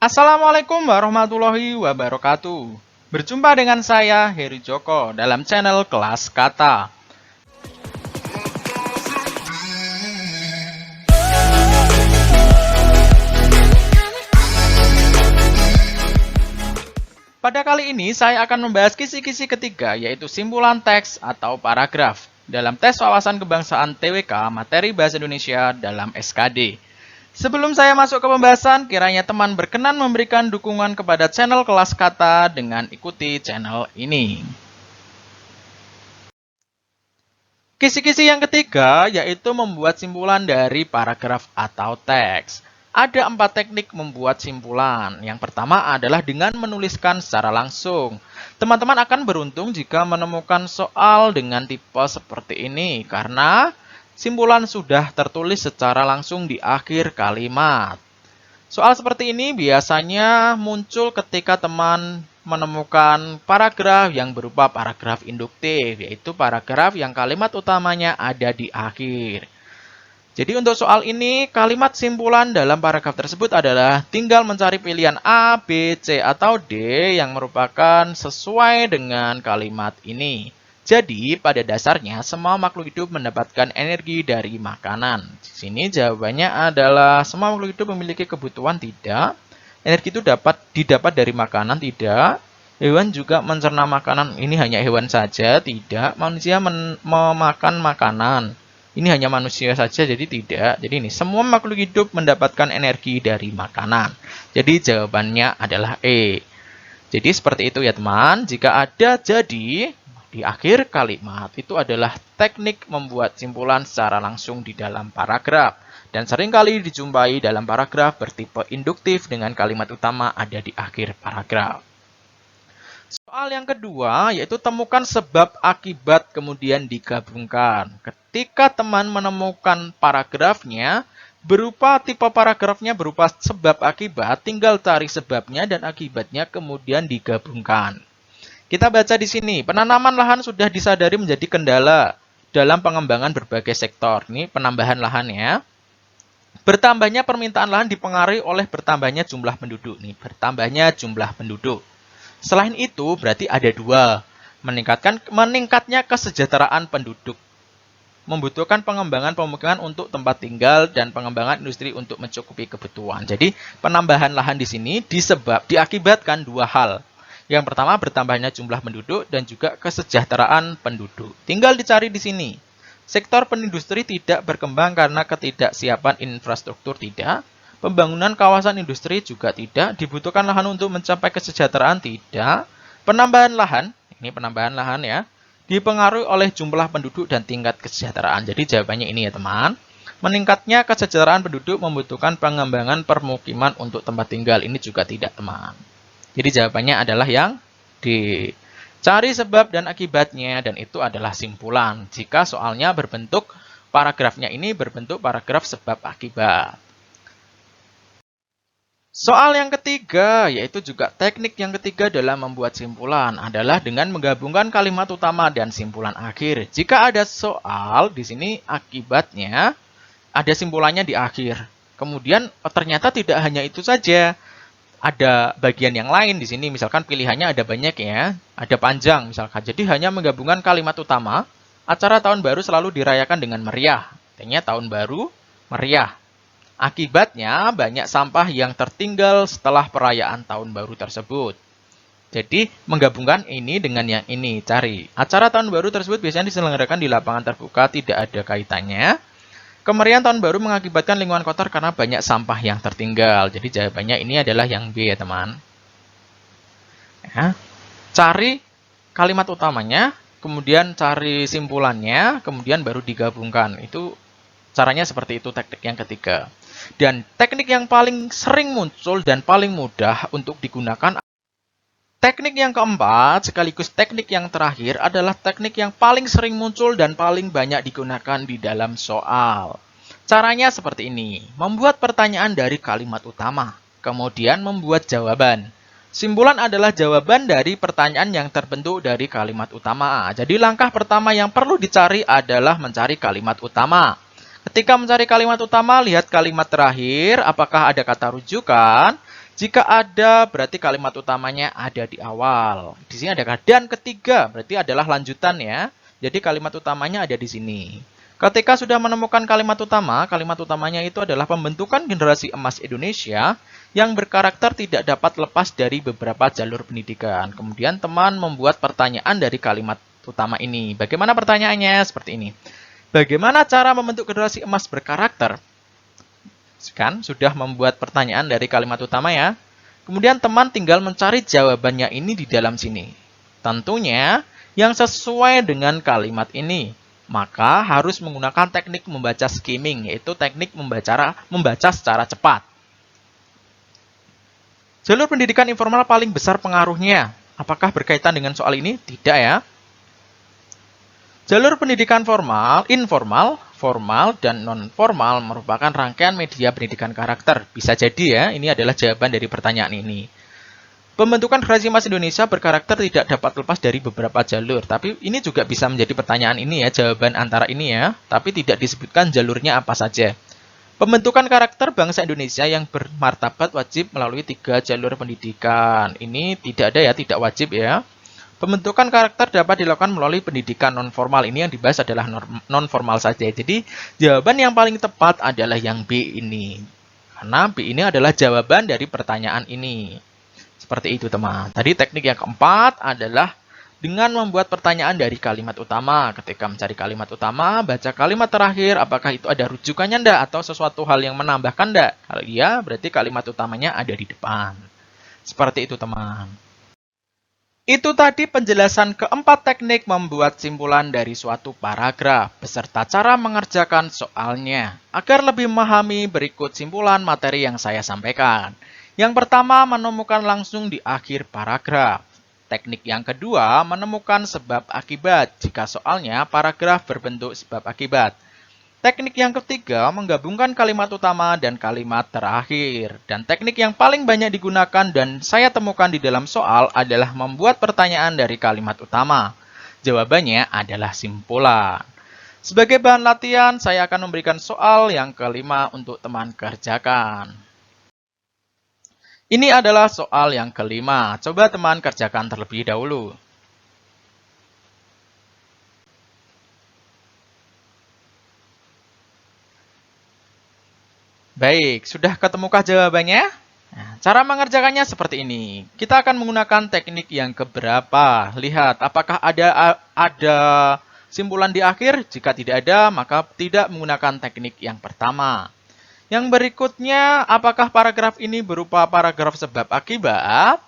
Assalamualaikum warahmatullahi wabarakatuh. Berjumpa dengan saya, Heri Joko, dalam channel Kelas Kata. Pada kali ini, saya akan membahas kisi-kisi ketiga, yaitu simpulan teks atau paragraf, dalam tes wawasan kebangsaan TWK materi Bahasa Indonesia dalam SKD. Sebelum saya masuk ke pembahasan, kiranya teman berkenan memberikan dukungan kepada channel Kelas Kata dengan ikuti channel ini. Kisi-kisi yang ketiga yaitu membuat simpulan dari paragraf atau teks. Ada 4 teknik membuat simpulan. Yang pertama adalah dengan menuliskan secara langsung. Teman-teman akan beruntung jika menemukan soal dengan tipe seperti ini karena simpulan sudah tertulis secara langsung di akhir kalimat. Soal seperti ini biasanya muncul ketika teman menemukan paragraf yang berupa paragraf induktif, yaitu paragraf yang kalimat utamanya ada di akhir. Jadi untuk soal ini, kalimat simpulan dalam paragraf tersebut adalah tinggal mencari pilihan A, B, C, atau D yang merupakan sesuai dengan kalimat ini. Jadi, pada dasarnya, semua makhluk hidup mendapatkan energi dari makanan. Di sini jawabannya adalah semua makhluk hidup memiliki kebutuhan tidak. Energi itu didapat dari makanan tidak. Hewan juga mencerna makanan, ini hanya hewan saja, tidak. Manusia memakan makanan. Ini hanya manusia saja, jadi tidak. Jadi ini, semua makhluk hidup mendapatkan energi dari makanan. Jadi jawabannya adalah E. Jadi seperti itu ya teman. Jika ada jadi di akhir kalimat, itu adalah teknik membuat simpulan secara langsung di dalam paragraf. Dan seringkali dijumpai dalam paragraf bertipe induktif dengan kalimat utama ada di akhir paragraf. Soal yang kedua yaitu temukan sebab akibat kemudian digabungkan. Ketika teman menemukan paragrafnya tipe paragrafnya berupa sebab akibat, tinggal cari sebabnya dan akibatnya kemudian digabungkan. Kita baca di sini, penanaman lahan sudah disadari menjadi kendala dalam pengembangan berbagai sektor. Ini penambahan lahan ya. Bertambahnya permintaan lahan dipengaruhi oleh bertambahnya jumlah penduduk. Nih, bertambahnya jumlah penduduk. Selain itu, berarti ada dua. Meningkatnya kesejahteraan penduduk. Membutuhkan pengembangan pemukiman untuk tempat tinggal dan pengembangan industri untuk mencukupi kebutuhan. Jadi, penambahan lahan di sini diakibatkan dua hal. Yang pertama, bertambahnya jumlah penduduk dan juga kesejahteraan penduduk. Tinggal dicari di sini. Sektor penindustri tidak berkembang karena ketidaksiapan infrastruktur tidak. Pembangunan kawasan industri juga tidak, dibutuhkan lahan untuk mencapai kesejahteraan tidak. Penambahan lahan, ini penambahan lahan ya, dipengaruhi oleh jumlah penduduk dan tingkat kesejahteraan. Jadi jawabannya ini ya teman. Meningkatnya kesejahteraan penduduk membutuhkan pengembangan permukiman untuk tempat tinggal. Ini juga tidak teman. Jadi jawabannya adalah yang D. Cari sebab dan akibatnya dan itu adalah simpulan. Jika soalnya berbentuk paragrafnya ini berbentuk paragraf sebab akibat. Soal yang ketiga, yaitu juga teknik yang ketiga dalam membuat simpulan adalah dengan menggabungkan kalimat utama dan simpulan akhir. Jika ada soal di sini akibatnya ada simpulannya di akhir. Kemudian ternyata tidak hanya itu saja. Ada bagian yang lain di sini, misalkan pilihannya ada banyak ya, ada panjang misalkan. Jadi hanya menggabungkan kalimat utama, acara tahun baru selalu dirayakan dengan meriah. Artinya tahun baru meriah. Akibatnya banyak sampah yang tertinggal setelah perayaan tahun baru tersebut. Jadi menggabungkan ini dengan yang ini, cari. Acara tahun baru tersebut biasanya diselenggarakan di lapangan terbuka, tidak ada kaitannya. Kemeriahan tahun baru mengakibatkan lingkungan kotor karena banyak sampah yang tertinggal. Jadi jawabannya ini adalah yang B ya teman. Ya. Cari kalimat utamanya, kemudian cari simpulannya, kemudian baru digabungkan. Itu caranya seperti itu teknik yang ketiga. Dan teknik yang paling sering muncul dan paling mudah untuk digunakan. Teknik yang keempat, sekaligus teknik yang terakhir adalah teknik yang paling sering muncul dan paling banyak digunakan di dalam soal. Caranya seperti ini, membuat pertanyaan dari kalimat utama, kemudian membuat jawaban. Simpulan adalah jawaban dari pertanyaan yang terbentuk dari kalimat utama. Jadi langkah pertama yang perlu dicari adalah mencari kalimat utama. Ketika mencari kalimat utama, lihat kalimat terakhir, apakah ada kata rujukan. Jika ada, berarti kalimat utamanya ada di awal. Di sini ada dan ketiga, berarti adalah lanjutan ya. Jadi kalimat utamanya ada di sini. Ketika sudah menemukan kalimat utamanya itu adalah pembentukan generasi emas Indonesia yang berkarakter tidak dapat lepas dari beberapa jalur pendidikan. Kemudian teman membuat pertanyaan dari kalimat utama ini. Bagaimana pertanyaannya? Seperti ini. Bagaimana cara membentuk generasi emas berkarakter? Kan sudah membuat pertanyaan dari kalimat utama ya. Kemudian teman tinggal mencari jawabannya ini di dalam sini. Tentunya yang sesuai dengan kalimat ini. Maka harus menggunakan teknik membaca skimming, yaitu teknik membaca secara cepat. Jalur pendidikan informal paling besar pengaruhnya. Apakah berkaitan dengan soal ini? Tidak ya. Jalur pendidikan formal, informal, formal, dan non-formal merupakan rangkaian media pendidikan karakter. Bisa jadi ya, ini adalah jawaban dari pertanyaan ini. Pembentukan generasi emas Indonesia berkarakter tidak dapat lepas dari beberapa jalur. Tapi ini juga bisa menjadi pertanyaan ini ya, jawaban antara ini ya. Tapi tidak disebutkan jalurnya apa saja. Pembentukan karakter bangsa Indonesia yang bermartabat wajib melalui 3 jalur pendidikan. Ini tidak ada ya, tidak wajib ya. Pembentukan karakter dapat dilakukan melalui pendidikan non-formal. Ini yang dibahas adalah non-formal saja. Jadi jawaban yang paling tepat adalah yang B ini. Karena B ini adalah jawaban dari pertanyaan ini. Seperti itu teman. Tadi teknik yang keempat adalah dengan membuat pertanyaan dari kalimat utama. Ketika mencari kalimat utama, baca kalimat terakhir, apakah itu ada rujukannya enggak atau sesuatu hal yang menambahkan enggak? Kalau iya, berarti kalimat utamanya ada di depan. Seperti itu teman. Itu tadi penjelasan keempat teknik membuat simpulan dari suatu paragraf, beserta cara mengerjakan soalnya. Agar lebih memahami, berikut simpulan materi yang saya sampaikan. Yang pertama, menemukan langsung di akhir paragraf. Teknik yang kedua, menemukan sebab akibat jika soalnya paragraf berbentuk sebab akibat. Teknik yang ketiga, menggabungkan kalimat utama dan kalimat terakhir. Dan teknik yang paling banyak digunakan dan saya temukan di dalam soal adalah membuat pertanyaan dari kalimat utama. Jawabannya adalah simpulan. Sebagai bahan latihan, saya akan memberikan soal yang kelima untuk teman kerjakan. Ini adalah soal yang kelima. Coba teman kerjakan terlebih dahulu. Baik, sudah ketemukah jawabannya? Nah, cara mengerjakannya seperti ini. Kita akan menggunakan teknik yang keberapa. Lihat, apakah ada simpulan di akhir? Jika tidak ada, maka tidak menggunakan teknik yang pertama. Yang berikutnya, apakah paragraf ini berupa paragraf sebab akibat?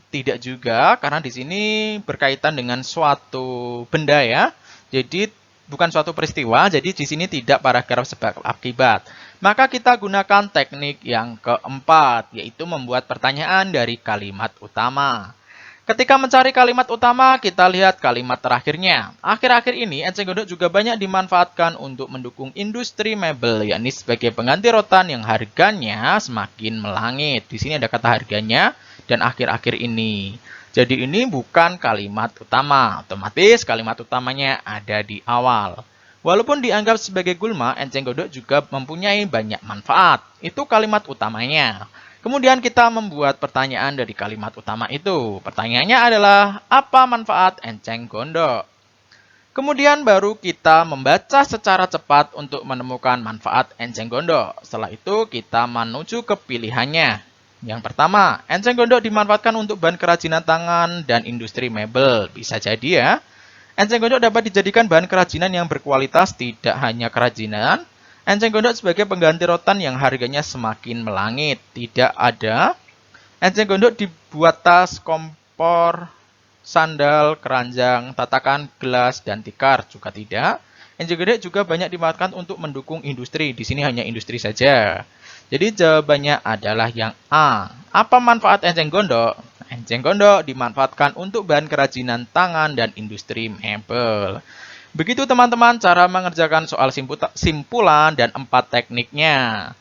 Tidak juga, karena di sini berkaitan dengan suatu benda ya. Jadi bukan suatu peristiwa, jadi di sini tidak paragraf sebab akibat. Maka kita gunakan teknik yang keempat, yaitu membuat pertanyaan dari kalimat utama. Ketika mencari kalimat utama, kita lihat kalimat terakhirnya. Akhir-akhir ini, eceng gondok juga banyak dimanfaatkan untuk mendukung industri mebel, yakni sebagai pengganti rotan yang harganya semakin melangit. Di sini ada kata harganya dan akhir-akhir ini. Jadi ini bukan kalimat utama, otomatis kalimat utamanya ada di awal. Walaupun dianggap sebagai gulma, eceng gondok juga mempunyai banyak manfaat. Itu kalimat utamanya. Kemudian kita membuat pertanyaan dari kalimat utama itu. Pertanyaannya adalah, apa manfaat eceng gondok? Kemudian baru kita membaca secara cepat untuk menemukan manfaat eceng gondok. Setelah itu kita menuju ke pilihannya. Yang pertama, eceng gondok dimanfaatkan untuk bahan kerajinan tangan dan industri mebel. Bisa jadi ya. Eceng gondok dapat dijadikan bahan kerajinan yang berkualitas, tidak hanya kerajinan. Eceng gondok sebagai pengganti rotan yang harganya semakin melangit. Tidak ada. Eceng gondok dibuat tas, kompor, sandal, keranjang, tatakan, gelas, dan tikar. Juga tidak. Eceng gondok juga banyak dimanfaatkan untuk mendukung industri. Di sini hanya industri saja. Jadi jawabannya adalah yang A. Apa manfaat eceng gondok? Eceng gondok dimanfaatkan untuk bahan kerajinan tangan dan industri mebel. Begitu teman-teman cara mengerjakan soal simpulan dan 4 tekniknya.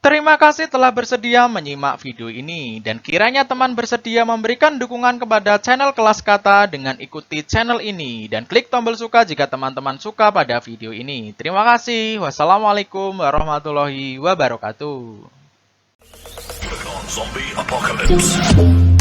Terima kasih telah bersedia menyimak video ini. Dan kiranya teman bersedia memberikan dukungan kepada channel Kelas Kata dengan ikuti channel ini. Dan klik tombol suka jika teman-teman suka pada video ini. Terima kasih. Wassalamualaikum warahmatullahi wabarakatuh. Zombie apocalypse.